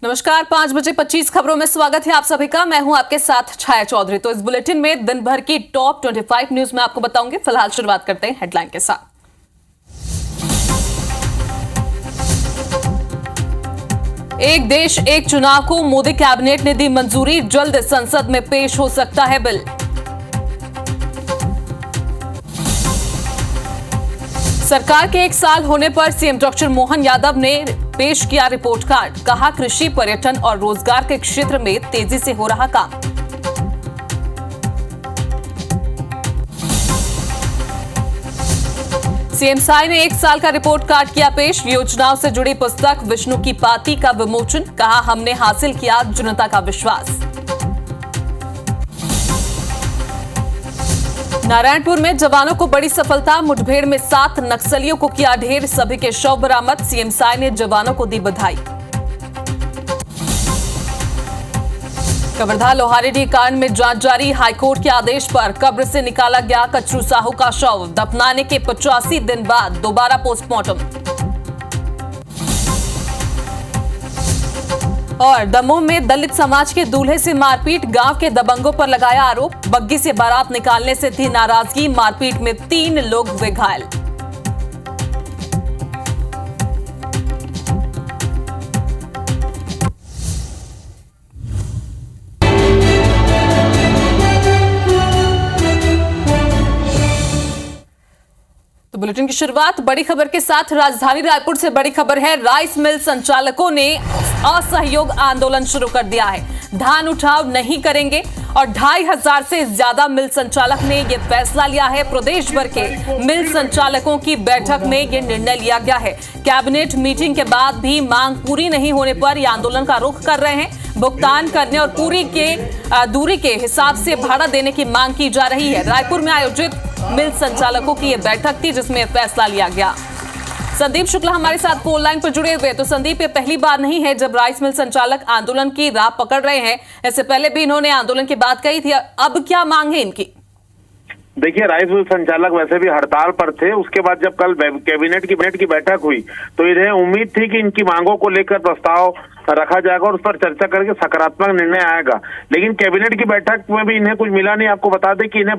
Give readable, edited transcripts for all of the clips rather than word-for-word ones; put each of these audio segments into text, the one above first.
नमस्कार, 5:25 खबरों में स्वागत है आप सभी का। मैं हूं आपके साथ छाया चौधरी। तो इस बुलेटिन में दिन भर की टॉप 25 न्यूज में आपको बताऊंगी। फिलहाल शुरुआत करते हैं हेडलाइन के साथ। एक देश एक चुनाव को मोदी कैबिनेट ने दी मंजूरी, जल्द संसद में पेश हो सकता है बिल। सरकार के 1 साल होने पर सीएम डॉक्टर मोहन यादव ने पेश किया रिपोर्ट कार्ड, कहा कृषि, पर्यटन और रोजगार के क्षेत्र में तेजी से हो रहा काम। सीएम साई ने 1 साल का रिपोर्ट कार्ड किया पेश, योजनाओं से जुड़ी पुस्तक विष्णु की पाती का विमोचन, कहा हमने हासिल किया जनता का विश्वास। नारायणपुर में जवानों को बड़ी सफलता, मुठभेड़ में 7 नक्सलियों को किया ढेर, सभी के शव बरामद, सीएम साई ने जवानों को दी बधाई। कवर्धा लोहारेडी कांड में जांच जारी, हाईकोर्ट के आदेश पर कब्र से निकाला गया कचरू साहू का शव, दफनाने के 85 दिन बाद दोबारा पोस्टमार्टम। और दमोह में दलित समाज के दूल्हे से मारपीट, गांव के दबंगों पर लगाया आरोप, बग्गी से बारात निकालने से थी नाराजगी, मारपीट में 3 लोग हुए घायल। तो बुलेटिन की शुरुआत बड़ी खबर के साथ। राजधानी रायपुर से बड़ी खबर है, राइस मिल संचालकों ने असहयोग आंदोलन शुरू कर दिया है। धान उठाव नहीं करेंगे और 2500 से ज्यादा मिल संचालक ने यह फैसला लिया है। प्रदेश भर के मिल संचालकों की बैठक में यह निर्णय लिया गया है। कैबिनेट मीटिंग के बाद भी मांग पूरी नहीं होने पर यह आंदोलन का रुख कर रहे हैं। भुगतान करने और दूरी के हिसाब से भाड़ा देने की मांग की जा रही है। रायपुर में आयोजित मिल संचालकों की यह बैठक थी जिसमें फैसला लिया गया। संदीप शुक्ला हमारे साथ फोन लाइन पर जुड़े हुए। तो संदीप, ये पहली बार नहीं है जब राइस मिल संचालक आंदोलन की राह पकड़ रहे हैं, इससे पहले भी इन्होंने आंदोलन की बात कही थी। अब क्या मांग है इनकी? देखिए, राइस मिल संचालक वैसे भी हड़ताल पर थे। उसके बाद जब कल कैबिनेट की बैठक हुई तो इन्हें उम्मीद थी कि इनकी मांगों को लेकर प्रस्ताव रखा जाएगा और उस पर चर्चा करके सकारात्मक निर्णय आएगा, लेकिन कैबिनेट की बैठक में भी इन्हें कुछ मिला नहीं। आपको बता दें कि इन्हें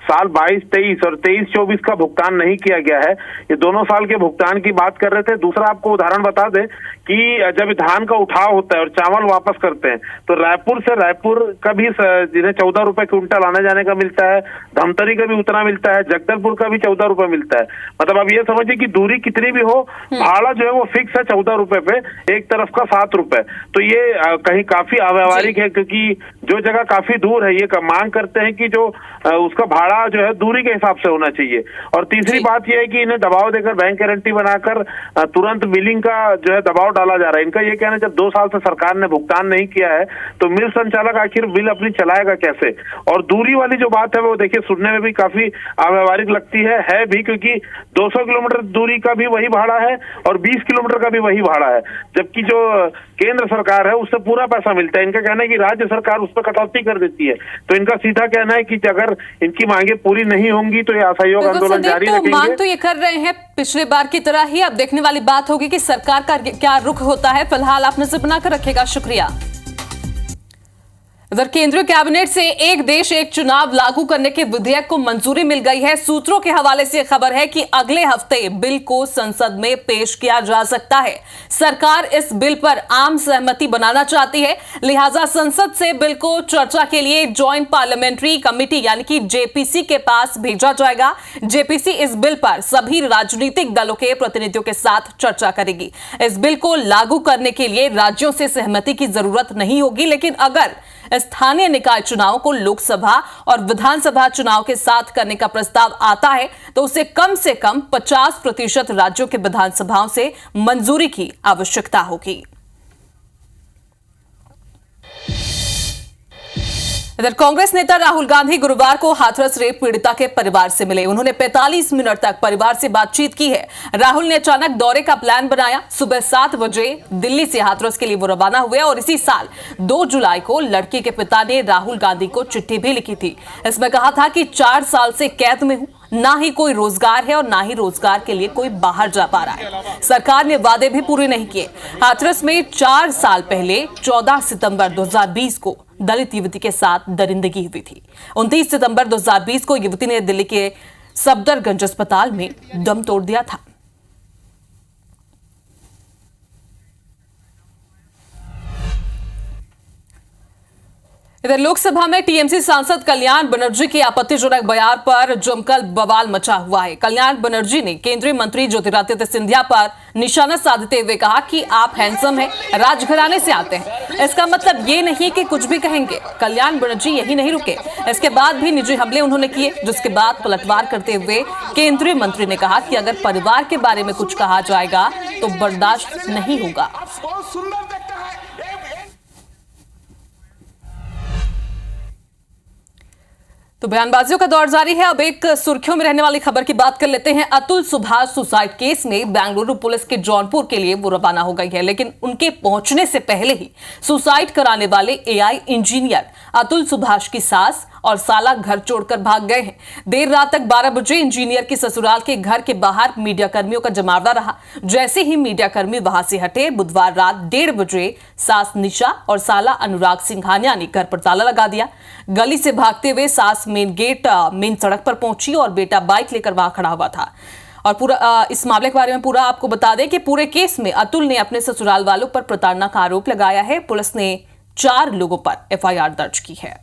साल 22-23 और 23-24 का भुगतान नहीं किया गया है। ये दोनों साल के भुगतान की बात कर रहे थे। दूसरा आपको उदाहरण बता दें कि जब धान का उठाव होता है और चावल वापस करते हैं तो रायपुर से रायपुर का भी जिन्हें 14 रुपए क्विंटल आने जाने का मिलता है, धमतरी का भी उतना मिलता है, जगदलपुर का भी 14 रुपए मिलता है। मतलब अब ये समझिए कि दूरी कितनी भी हो, भाड़ा जो है वो फिक्स है 14 रुपए पे, एक तरफ का 7 रुपए। तो ये कहीं काफी अव्यावहारिक है, क्योंकि जो जगह काफी दूर है ये मांग करते हैं कि जो उसका भाड़ा जो है दूरी के हिसाब से होना चाहिए। और तीसरी बात यह है कि इन्हें दबाव देकर बैंक गारंटी बनाकर तुरंत बिलिंग का जो है दबाव डाला जा रहा है। इनका ये कहना है जब 2 साल से सरकार ने भुगतान नहीं किया है तो मिल संचालक आखिर बिल अपनी चलाएगा कैसे। और दूरी वाली जो बात है वो देखिए सुनने में भी काफी अव्यावहारिक लगती है भी, क्योंकि 200 किलोमीटर दूरी का भी वही भाड़ा है और 20 किलोमीटर का भी वही भाड़ा है, जबकि जो केंद्र सरकार है उससे पूरा पैसा मिलता है। इनका कहना है कि राज्य सरकार उस पर कटौती कर देती है। तो इनका सीधा कहना है कि अगर इनकी मांगे पूरी नहीं होंगी तो ये असहयोग आंदोलन जारी रखेंगे। मांग तो ये कर रहे हैं पिछले बार की तरह ही। अब देखने वाली बात होगी कि सरकार का क्या रुख होता है। फिलहाल आप नजर बनाकर रखेगा। शुक्रिया। इधर केंद्रीय कैबिनेट से एक देश एक चुनाव लागू करने के विधेयक को मंजूरी मिल गई है। सूत्रों के हवाले से खबर है कि अगले हफ्ते बिल को संसद में पेश किया जा सकता है। सरकार इस बिल पर आम सहमति बनाना चाहती है, लिहाजा संसद से बिल को चर्चा के लिए जॉइंट पार्लियामेंट्री कमेटी यानी कि जेपीसी के पास भेजा जाएगा। जेपीसी इस बिल पर सभी राजनीतिक दलों के प्रतिनिधियों के साथ चर्चा करेगी। इस बिल को लागू करने के लिए राज्यों से सहमति की जरूरत नहीं होगी, लेकिन अगर स्थानीय निकाय चुनाव को लोकसभा और विधानसभा चुनाव के साथ करने का प्रस्ताव आता है तो उसे कम से कम 50% राज्यों के विधानसभाओं से मंजूरी की आवश्यकता होगी। इधर कांग्रेस नेता राहुल गांधी गुरुवार को हाथरस रेप पीड़िता के परिवार से मिले। उन्होंने 45 मिनट तक परिवार से बातचीत की है। राहुल ने अचानक दौरे का प्लान बनाया। सुबह 7 बजे दिल्ली से हाथरस के लिए वो रवाना हुए और इसी साल 2 जुलाई को लड़की के पिता ने राहुल गांधी को चिट्ठी भी लिखी थी। इसमें कहा था कि 4 साल से कैद में हूं, ना ही कोई रोजगार है और ना ही रोजगार के लिए कोई बाहर जा पा रहा है। सरकार ने वादे भी पूरे नहीं किए। हाथरस में 4 साल पहले 14 सितंबर 2020 को दलित युवती के साथ दरिंदगी हुई थी। 29 सितंबर 2020 को युवती ने दिल्ली के सफदरगंज अस्पताल में दम तोड़ दिया था। इधर लोकसभा में टीएमसी सांसद कल्याण बनर्जी के आपत्तिजनक बयान पर जमकर बवाल मचा हुआ है। कल्याण बनर्जी ने केंद्रीय मंत्री ज्योतिरादित्य सिंधिया पर निशाना साधते हुए कहा कि आप हैंडसम हैं, राजघराने से आते हैं। इसका मतलब ये नहीं कि कुछ भी कहेंगे। कल्याण बनर्जी यही नहीं रुके, इसके बाद भी निजी हमले उन्होंने किए, जिसके बाद पलटवार करते हुए केंद्रीय मंत्री ने कहा कि अगर परिवार के बारे में कुछ कहा जाएगा तो बर्दाश्त नहीं होगा। तो बयानबाजियों का दौर जारी है। अब एक सुर्खियों में रहने वाली खबर की बात कर लेते हैं। अतुल सुभाष सुसाइड केस में बेंगलुरु पुलिस के जौनपुर के लिए वो रवाना हो गई है, लेकिन उनके पहुंचने से पहले ही सुसाइड कराने वाले एआई इंजीनियर अतुल सुभाष की सास और साला घर छोड़कर भाग गए हैं। देर रात तक 12 बजे इंजीनियर की ससुराल के घर के बाहर मीडिया कर्मियों का जमावड़ा रहा। जैसे ही मीडिया कर्मी वहां से हटे, बुधवार रात 1:30 बजे सास निशा और साला अनुराग सिंघानिया ने घर पर ताला लगा दिया। गली से भागते हुए सास मेन सड़क पर पहुंची और बेटा बाइक लेकर वहां खड़ा हुआ था। और पूरा इस मामले के बारे में पूरा आपको बता दें कि पूरे केस में अतुल ने अपने ससुराल वालों पर प्रताड़ना का आरोप लगाया है। पुलिस ने 4 लोगों पर एफआईआर दर्ज की है।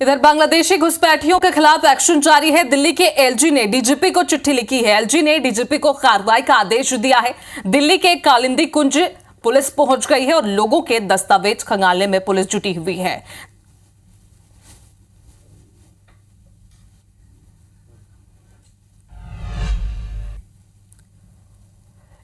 इधर बांग्लादेशी घुसपैठियों के खिलाफ एक्शन जारी है। दिल्ली के एलजी ने डीजीपी को चिट्ठी लिखी है। एलजी ने डीजीपी को कार्रवाई का आदेश दिया है। दिल्ली के कालिंदी कुंज पुलिस पहुंच गई है और लोगों के दस्तावेज खंगालने में पुलिस जुटी हुई है।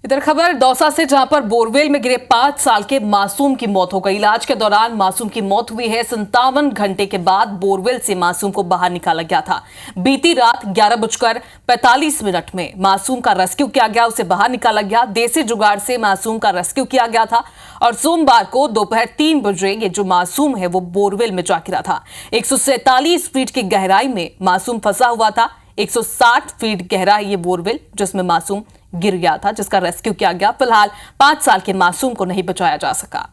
इधर खबर दौसा से, जहां पर बोरवेल में गिरे 5 साल के मासूम की मौत हो गई। इलाज के दौरान मासूम की मौत हुई है। 57 घंटे के बाद बोरवेल से मासूम को बाहर निकाला गया था। बीती रात 11:45 में मासूम का रेस्क्यू किया गया, उसे बाहर निकाला गया। देसी जुगाड़ से मासूम का रेस्क्यू किया गया था और सोमवार को दोपहर 3 बजे ये जो मासूम है वो बोरवेल में जा गिरा था। 147 फीट की गहराई में मासूम फंसा हुआ था। 160 फीट गहरा ये बोरवेल जिसमें मासूम गिर गया था, जिसका रेस्क्यू किया गया। फिलहाल 5 साल के मासूम को नहीं बचाया जा सका।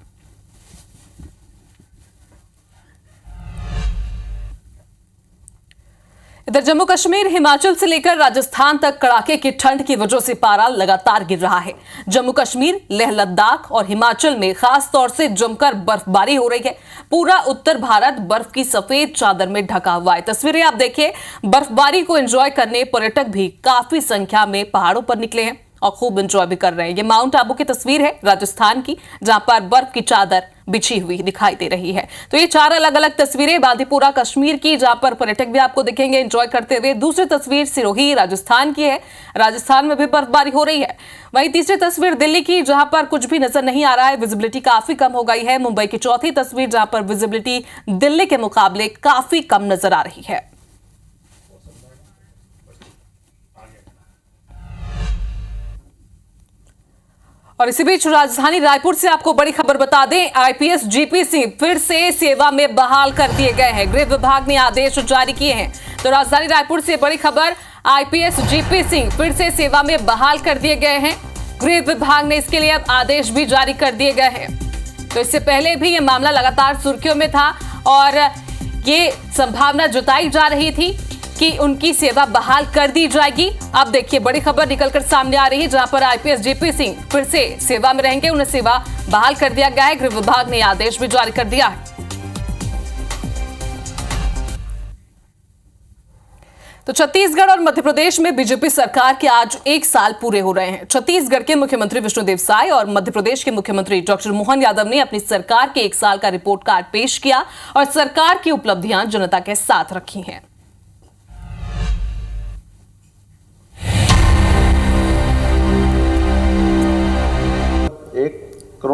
इधर जम्मू कश्मीर, हिमाचल से लेकर राजस्थान तक कड़ाके की ठंड की वजह से पारा लगातार गिर रहा है। जम्मू कश्मीर, लेह लद्दाख और हिमाचल में खास तौर से जमकर बर्फबारी हो रही है। पूरा उत्तर भारत बर्फ की सफेद चादर में ढका हुआ है। तस्वीरें आप देखिए। बर्फबारी को एंजॉय करने पर्यटक भी काफी संख्या में पहाड़ों पर निकले हैं और खूब एंजॉय भी कर रहे हैं। ये माउंट आबू की तस्वीर है राजस्थान की, जहां पर बर्फ की चादर बिछी हुई दिखाई दे रही है। तो ये 4 अलग अलग तस्वीरें बांदीपुरा कश्मीर की, जहां पर पर्यटक भी आपको दिखेंगे एंजॉय करते हुए। दूसरी तस्वीर सिरोही राजस्थान की है, राजस्थान में भी बर्फबारी हो रही है। वहीं तीसरी तस्वीर दिल्ली की, जहां पर कुछ भी नजर नहीं आ रहा है, विजिबिलिटी काफी कम हो गई है। मुंबई की चौथी तस्वीर, जहां पर विजिबिलिटी दिल्ली के मुकाबले काफी कम नजर आ रही है। और इसी बीच राजधानी रायपुर से आपको बड़ी खबर बता दें, आईपीएस जीपी सिंह फिर से सेवा में बहाल कर दिए गए हैं। गृह विभाग ने आदेश जारी किए हैं। तो राजधानी रायपुर से बड़ी खबर, आईपीएस जीपी सिंह फिर से सेवा में बहाल कर दिए गए हैं। गृह विभाग ने इसके लिए अब आदेश भी जारी कर दिए गए हैं। तो इससे पहले भी यह मामला लगातार सुर्खियों में था और ये संभावना जताई जा रही थी कि उनकी सेवा बहाल कर दी जाएगी। अब देखिए बड़ी खबर निकलकर सामने आ रही है, जहां पर आईपीएस जीपी सिंह फिर से सेवा में रहेंगे। उन्हें सेवा बहाल कर दिया गया है। गृह विभाग ने आदेश भी जारी कर दिया है। तो छत्तीसगढ़ और मध्य प्रदेश में बीजेपी सरकार के आज 1 साल पूरे हो रहे हैं। छत्तीसगढ़ के मुख्यमंत्री विष्णुदेव साय और मध्य प्रदेश के मुख्यमंत्री डॉक्टर मोहन यादव ने अपनी सरकार के 1 साल का रिपोर्ट कार्ड पेश किया और सरकार की उपलब्धियां जनता के साथ रखी हैं।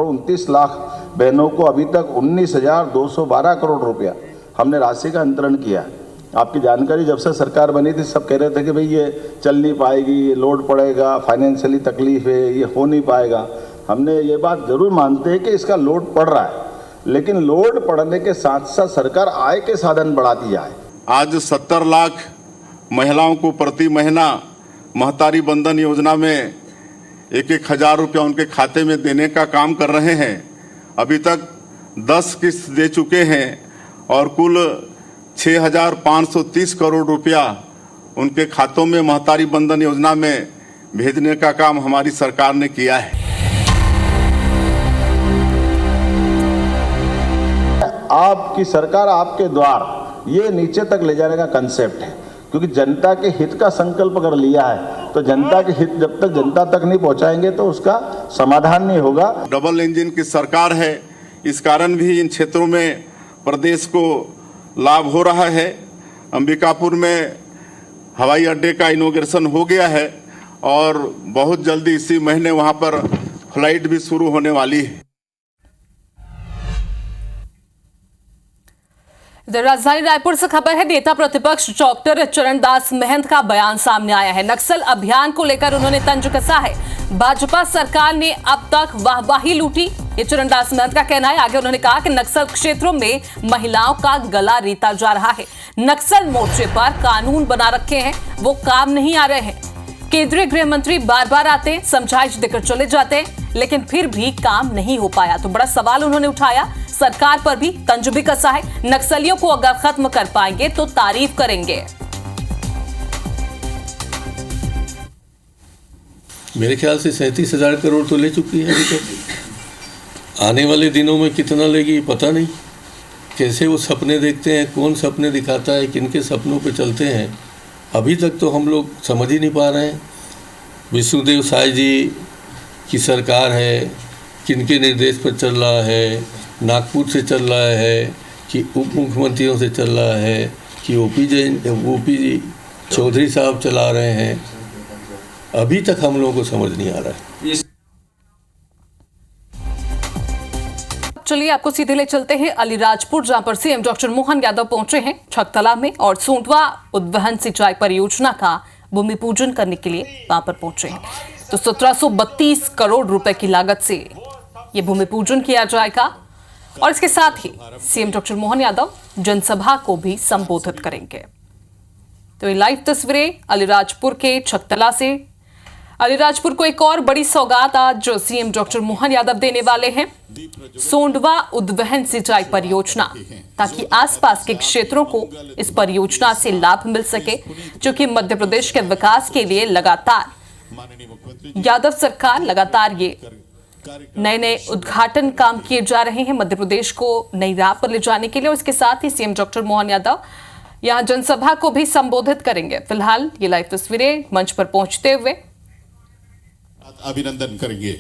29 लाख बहनों को अभी तक 19,212 करोड़ रुपया हमने राशि का अंतरण किया है। आपकी जानकारी, जब से सरकार बनी थी सब कह रहे थे कि भाई ये चल नहीं पाएगी, ये लोड पड़ेगा, फाइनेंशियली तकलीफ है, ये हो नहीं पाएगा। हमने ये बात जरूर मानते हैं कि इसका लोड पड़ रहा है, लेकिन लोड पड़ने के साथ साथ सरकार आय के साधन बढ़ाती जाए। आज 70 लाख महिलाओं को प्रति महीना महतारी बंधन योजना में 1-1 हज़ार रुपया उनके खाते में देने का काम कर रहे हैं। अभी तक 10 किस्त दे चुके हैं और कुल 6,530 करोड़ रुपया उनके खातों में महतारी बंधन योजना में भेजने का काम हमारी सरकार ने किया है। आपकी सरकार आपके द्वार, ये नीचे तक ले जाने का कंसेप्ट है, क्योंकि जनता के हित का संकल्प कर लिया है तो जनता के हित जब तक जनता तक नहीं पहुंचाएंगे तो उसका समाधान नहीं होगा। डबल इंजन की सरकार है, इस कारण भी इन क्षेत्रों में प्रदेश को लाभ हो रहा है। अंबिकापुर में हवाई अड्डे का इनॉग्रेशन हो गया है और बहुत जल्दी इसी महीने वहां पर फ्लाइट भी शुरू होने वाली है। इधर राजधानी रायपुर से खबर है, नेता प्रतिपक्ष डॉक्टर चरणदास महंत का बयान सामने आया है। नक्सल अभियान को लेकर उन्होंने तंज कसा है। भाजपा सरकार ने अब तक वाहवाही लूटी, ये चरणदास महंत का कहना है। आगे उन्होंने कहा कि नक्सल क्षेत्रों में महिलाओं का गला रीता जा रहा है। नक्सल मोर्चे पर कानून बना रखे हैं, वो काम नहीं आ रहे हैं। केंद्रीय गृह मंत्री बार बार आते, समझाइश देकर चले जाते, लेकिन फिर भी काम नहीं हो पाया। तो बड़ा सवाल उन्होंने उठाया, सरकार पर भी तंज भी कसा है। नक्सलियों को अगर खत्म कर पाएंगे तो तारीफ करेंगे। मेरे ख्याल से 37,000 करोड़ तो ले चुकी है अभी तक। आने वाले दिनों में कितना लेगी पता नहीं। कैसे वो सपने देखते हैं, कौन सपने दिखाता है, किनके सपनों पे चलते हैं, अभी तक तो हम लोग समझ ही नहीं पा रहे हैं। विष्णुदेव साय जी की सरकार है, किनके निर्देश पर चल रहा है, नागपुर से चल रहा है कि उप मुख्यमंत्रियों से चल रहा है कि ओपी चौधरी साहब चला रहे हैं, अभी तक हम लोगों को समझ नहीं आ रहा है। चलिए आपको सीधे ले चलते हैं अलीराजपुर, जहां पर सीएम डॉक्टर मोहन यादव पहुंचे हैं छकतला में और सोंडवा उद्वहन सिंचाई परियोजना का भूमि पूजन करने के लिए वहां पर पहुंचे हैं। तो 1732 करोड़ रुपए की लागत से यह भूमि पूजन किया जाएगा और इसके साथ ही सीएम डॉक्टर मोहन यादव जनसभा को भी संबोधित करेंगे। तो ये लाइव तस्वीरें अलीराजपुर के छकतला से। अलीराजपुर को एक और बड़ी सौगात आज जो सीएम डॉक्टर मोहन यादव देने वाले हैं, सोंडवा उद्वहन सिंचाई परियोजना, ताकि आसपास के क्षेत्रों को इस परियोजना से लाभ मिल सके, जो कि मध्य प्रदेश के विकास के लिए लगातार यादव सरकार लगातार ये नए नए उद्घाटन काम किए जा रहे हैं मध्य प्रदेश को नई राह पर ले जाने के लिए। और इसके साथ ही सीएम डॉक्टर मोहन यादव यहां जनसभा को भी संबोधित करेंगे। फिलहाल ये लाइव तस्वीरें मंच पर पहुंचते हुए अभिनंदन करेंगे।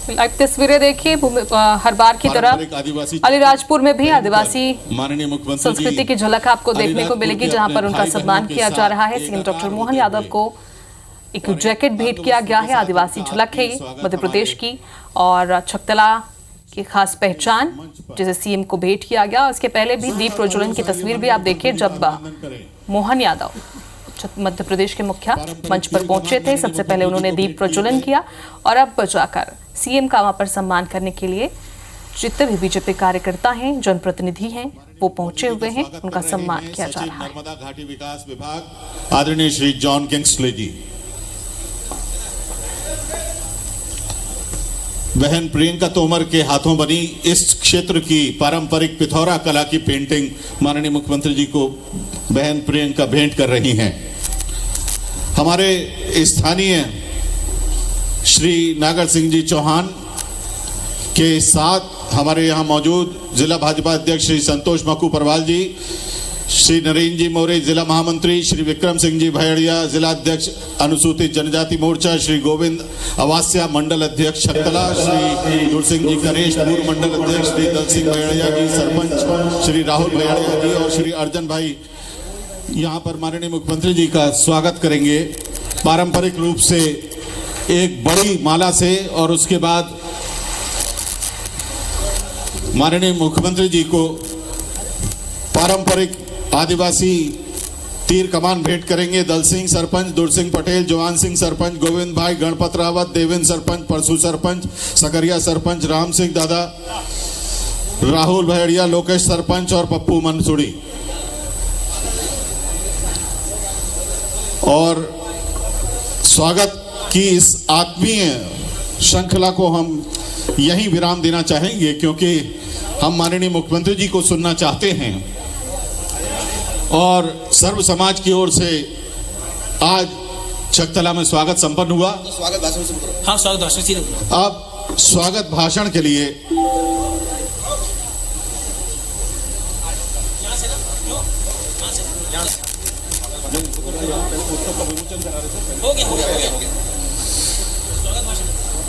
लाइव तस्वीरें देखिए, हर बार की तरह अलीराजपुर में भी आदिवासी संस्कृति की झलक आपको देखने को मिलेगी, जहां पर उनका सम्मान किया जा रहा है। सीएम डॉक्टर मोहन यादव को एक जैकेट भेंट किया गया है, आदिवासी झलक है ये मध्य प्रदेश की और छकतला की खास पहचान, जिसे सीएम को भेंट किया गया। उसके पहले भी दीप प्रज्वलन की तस्वीर भी आप देखिए, जब मोहन यादव मध्य प्रदेश के मुखिया मंच पर पहुंचे थे, सबसे पहले उन्होंने दीप प्रज्वलन किया और अब जाकर सीएम का वहां पर सम्मान करने के लिए जितने भी बीजेपी कार्यकर्ता हैं, जनप्रतिनिधि हैं, वो पहुंचे हुए हैं, उनका सम्मान किया जा रहा है। नर्मदा घाटी विकास विभाग आदरणीय श्री जॉन किंग्सले जी, बहन प्रियंका तोमर के हाथों बनी इस क्षेत्र की पारंपरिक पिथौरा कला की पेंटिंग माननीय मुख्यमंत्री जी को बहन प्रियंका भेंट कर रही हैं। हमारे स्थानीय श्री नागर सिंह जी चौहान के साथ हमारे यहाँ मौजूद जिला भाजपा अध्यक्ष श्री संतोष मक्कू परवाल जी, श्री नरेंद्र जी मौर्य जिला महामंत्री, श्री विक्रम सिंह जी भैड़िया जिला अध्यक्ष अनुसूचित जनजाति मोर्चा, श्री गोविंद अवास्या मंडल अध्यक्ष छकतला, श्री गुरसिंह जी करेश पूर्व मंडल अध्यक्ष, श्री दल सिंह भैड़िया जी सरपंच, श्री राहुल भैड़िया जी और श्री अर्जन भाई यहाँ पर माननीय मुख्यमंत्री जी का स्वागत करेंगे। पारंपरिक रूप से एक बड़ी माला से और उसके बाद माननीय मुख्यमंत्री जी को पारंपरिक आदिवासी तीर कमान भेंट करेंगे। दल सिंह सरपंच, दुर सिंह पटेल, जवान सिंह सरपंच, गोविंद भाई, गणपत रावत, देवेंद्र सरपंच, परसू सरपंच, सकरिया सरपंच, राम सिंह दादा, राहुल भैड़िया, लोकेश सरपंच और पप्पू मंसूरी। और स्वागत की इस आत्मीय श्रृंखला को हम यहीं विराम देना चाहेंगे, क्योंकि हम माननीय मुख्यमंत्री जी को सुनना चाहते हैं। और सर्व समाज की ओर से आज छकतला में स्वागत संपन्न हुआ। स्वागत भाषण से करो। हाँ, स्वागत भाषण से। अब स्वागत भाषण के लिए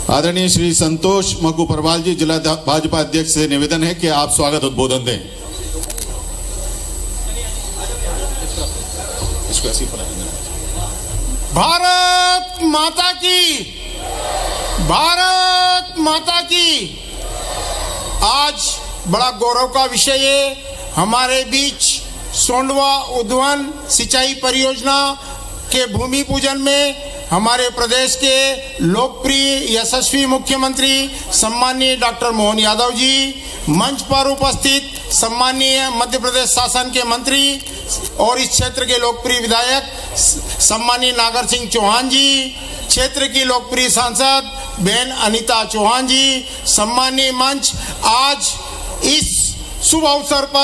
आदरणीय श्री संतोष मग्गू परवाल जी, जिला भाजपा अध्यक्ष से निवेदन है कि आप स्वागत उद्बोधन दें। भारत माता की, भारत माता की। आज बड़ा गौरव का विषय है, हमारे बीच सोंडवा उद्वन सिंचाई परियोजना के भूमि पूजन में हमारे प्रदेश के लोकप्रिय यशस्वी मुख्यमंत्री सम्माननीय डॉक्टर मोहन यादव जी, मंच पर उपस्थित सम्माननीय मध्य प्रदेश शासन के मंत्री और इस क्षेत्र के लोकप्रिय विधायक सम्माननीय नागर सिंह चौहान जी, क्षेत्र की लोकप्रिय सांसद बहन अनीता चौहान जी, सम्माननीय मंच, आज इस शुभ अवसर पर